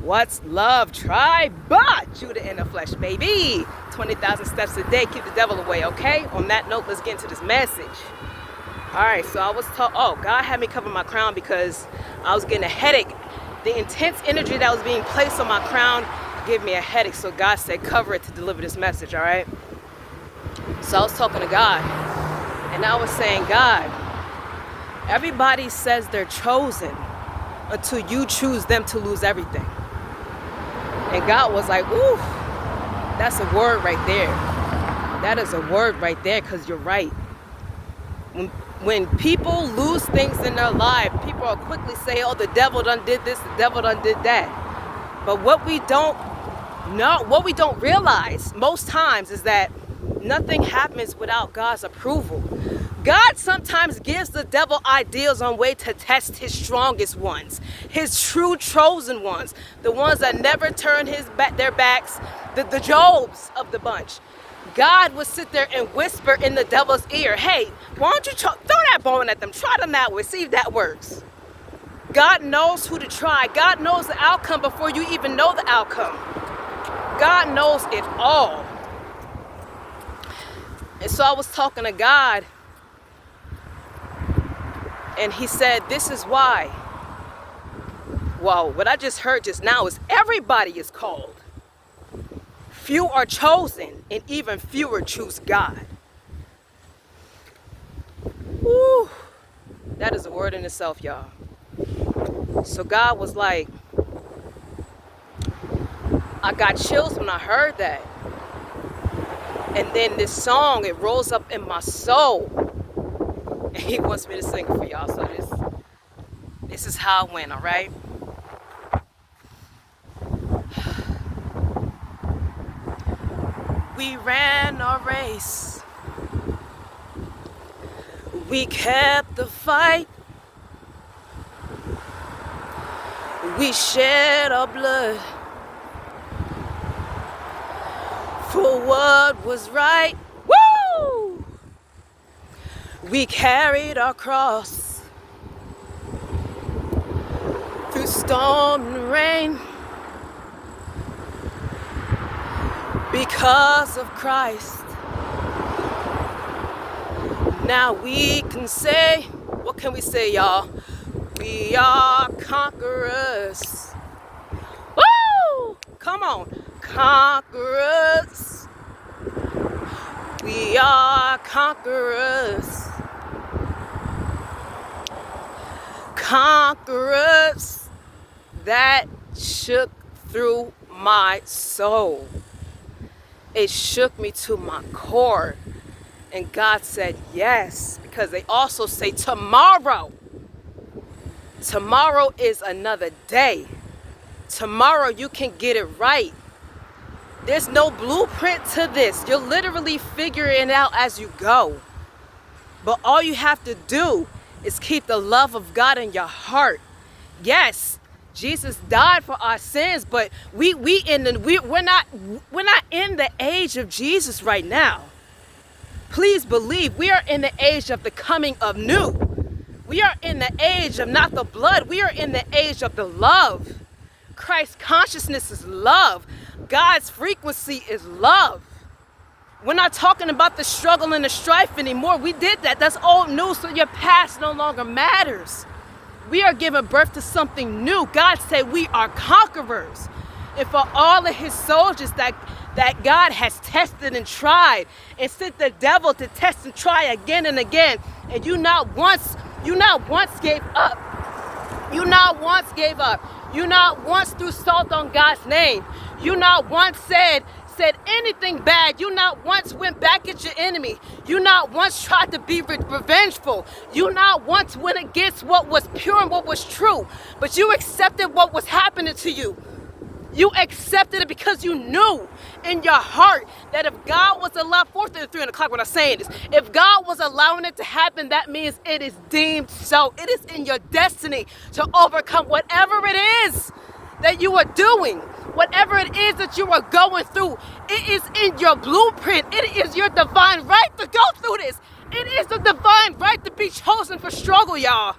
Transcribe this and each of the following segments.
What's love? Tribe, Judah in the flesh, baby. 20,000 steps a day, keep the devil away, okay? On that note, let's get into this message. All right, so I was told, God had me cover my crown because I was getting a headache. The intense energy that was being placed on my crown gave me a headache, so God said cover it to deliver this message, all right? So I was talking to God, and I was saying, God, everybody says they're chosen until you choose them to lose everything. And God was like, ooh, that's a word right there. That is a word right there, because you're right. When people lose things in their life, people will quickly say, oh, the devil done did this, the devil done did that. But what we don't know, what we don't realize most times is that nothing happens without God's approval. God sometimes gives the devil ideas on way to test his strongest ones, his true chosen ones, the ones that never turn their backs, the Jobs of the bunch. God would sit there and whisper in the devil's ear, hey, why don't you throw that bone at them, try them that way, see if that works. God knows who to try. God knows the outcome before you even know the outcome. God knows it all. And so I was talking to God, and he said, this is why. Well, what I just heard just now is everybody is called. Few are chosen, and even fewer choose God. Woo. That is a word in itself, y'all. So God was like, I got chills when I heard that. And then this song, it rolls up in my soul. And he wants me to sing it for y'all. So this is how it went, all right? We ran our race. We kept the fight. We shed our blood for what was right. Woo! We carried our cross through storm and rain. Because of Christ, now we can say, what can we say, y'all? We are conquerors. Woo! Come on, conquerors. We are conquerors. Conquerors. That shook through my soul. It shook me to my core. And God said yes, because they also say tomorrow. Tomorrow is another day. Tomorrow you can get it right. There's no blueprint to this. You're literally figuring it out as you go. But all you have to do is keep the love of God in your heart. Yes, Jesus died for our sins, but we're not in the age of Jesus right now. Please believe we are in the age of the coming of new. We are in the age of not the blood. We are in the age of the love. Christ's consciousness is love. God's frequency is love. We're not talking about the struggle and the strife anymore. We did that. That's old news, so your past no longer matters. We are giving birth to something new. God said we are conquerors. And for all of his soldiers that God has tested and tried and sent the devil to test and try again and again, and you not once gave up. You not once gave up. You not once threw salt on God's name. You not once said anything bad. You not once went back at your enemy. You not once tried to be revengeful. You not once went against what was pure and what was true. But you accepted what was happening to you. You accepted it because you knew in your heart that if God was allowed, 4:33 o'clock when I'm saying this, if God was allowing it to happen, that means it is deemed so. It is in your destiny to overcome whatever it is that you are doing. Whatever it is that you are going through, it is in your blueprint. It is your divine right to go through this. It is the divine right to be chosen for struggle, y'all.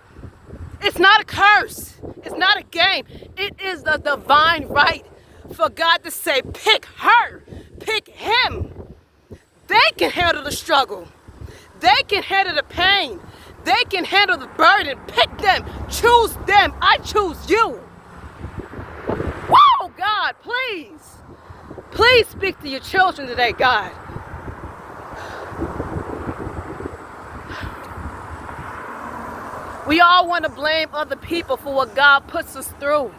It's not a curse. It's not a game. It is the divine right for God to say, pick her, pick him. They can handle the struggle. They can handle the pain. They can handle the burden. Pick them. Choose them. I choose you. Whoa, God, please. Please speak to your children today, God. We all want to blame other people for what God puts us through.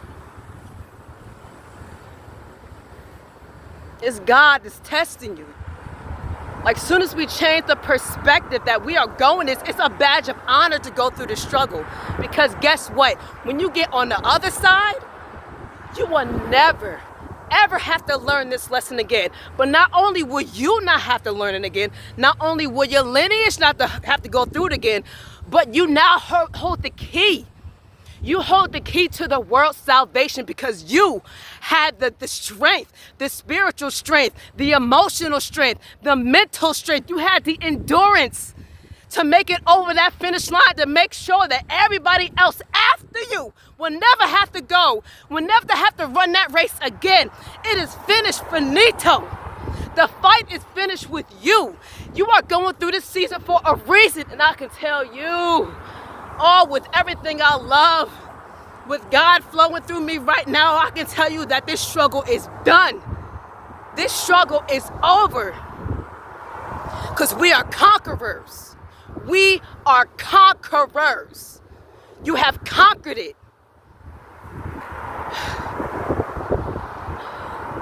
It's God that's testing you. Like, soon as we change the perspective that we are going this, it's a badge of honor to go through the struggle. Because guess what? When you get on the other side, you will never, ever have to learn this lesson again. But not only will you not have to learn it again, not only will your lineage not have to go through it again, but you now hold the key. You hold the key to the world's salvation because you had the strength, the spiritual strength, the emotional strength, the mental strength. You had the endurance to make it over that finish line, to make sure that everybody else after you will never have to go, will never have to run that race again. It is finished, finito. The fight is finished with you. You are going through this season for a reason, and I can tell you, all with everything I love, with God flowing through me right now, I can tell you that this struggle is done. This struggle is over. Because we are conquerors. We are conquerors. You have conquered it.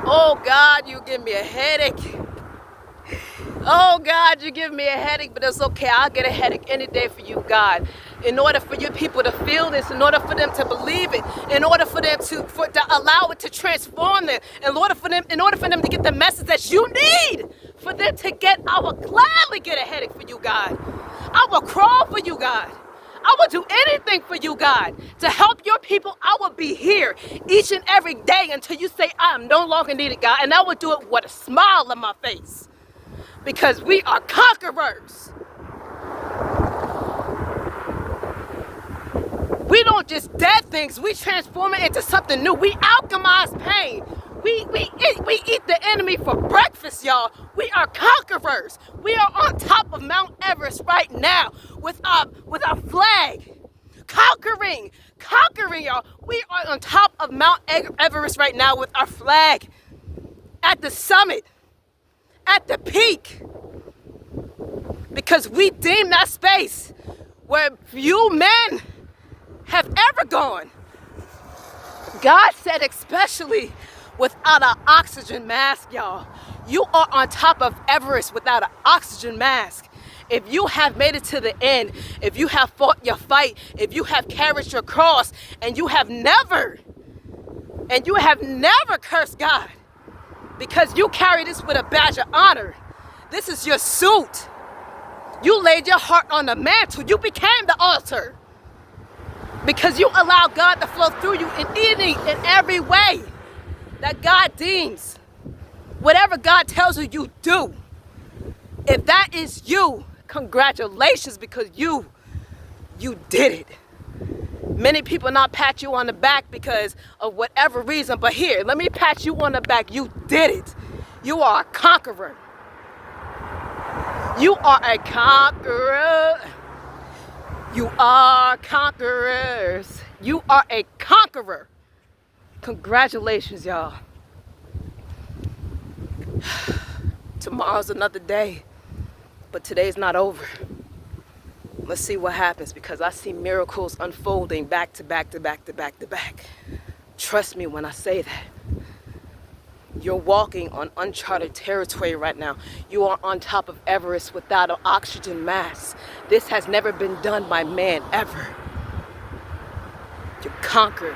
Oh God, you give me a headache. Oh God, you give me a headache, but it's okay. I'll get a headache any day for you, God. In order for your people to feel this, in order for them to believe it, in order for them to allow it to transform them, in order for them to get the message that you need for them to get, I will gladly get a headache for you, God. I will crawl for you, God. I will do anything for you, God. To help your people, I will be here each and every day until you say I am no longer needed, God. And I will do it with a smile on my face. Because we are conquerors. We don't just dead things, we transform it into something new. We alchemize pain. We eat the enemy for breakfast, y'all. We are conquerors. We are on top of Mount Everest right now with our flag. Conquering, y'all. We are on top of Mount Everest right now with our flag. At the summit. At the peak. Because we deem that space where few men have ever gone. God said especially without an oxygen mask, y'all. You are on top of Everest without an oxygen mask. If you have made it to the end, if you have fought your fight, if you have carried your cross, and you have never cursed God, because you carry this with a badge of honor. This is your suit. You laid your heart on the mantle. You became the altar. Because you allow God to flow through you in every way that God deems. Whatever God tells you, you do. If that is you, congratulations, because you did it. Many people not pat you on the back because of whatever reason, but here, let me pat you on the back. You did it. You are a conqueror. You are a conqueror. You are conquerors. You are a conqueror. Congratulations, y'all. Tomorrow's another day, but today's not over. Let's see what happens, because I see miracles unfolding back to back to back to back to back. Trust me when I say that. You're walking on uncharted territory right now. You are on top of Everest without an oxygen mask. This has never been done by man ever. You conquered.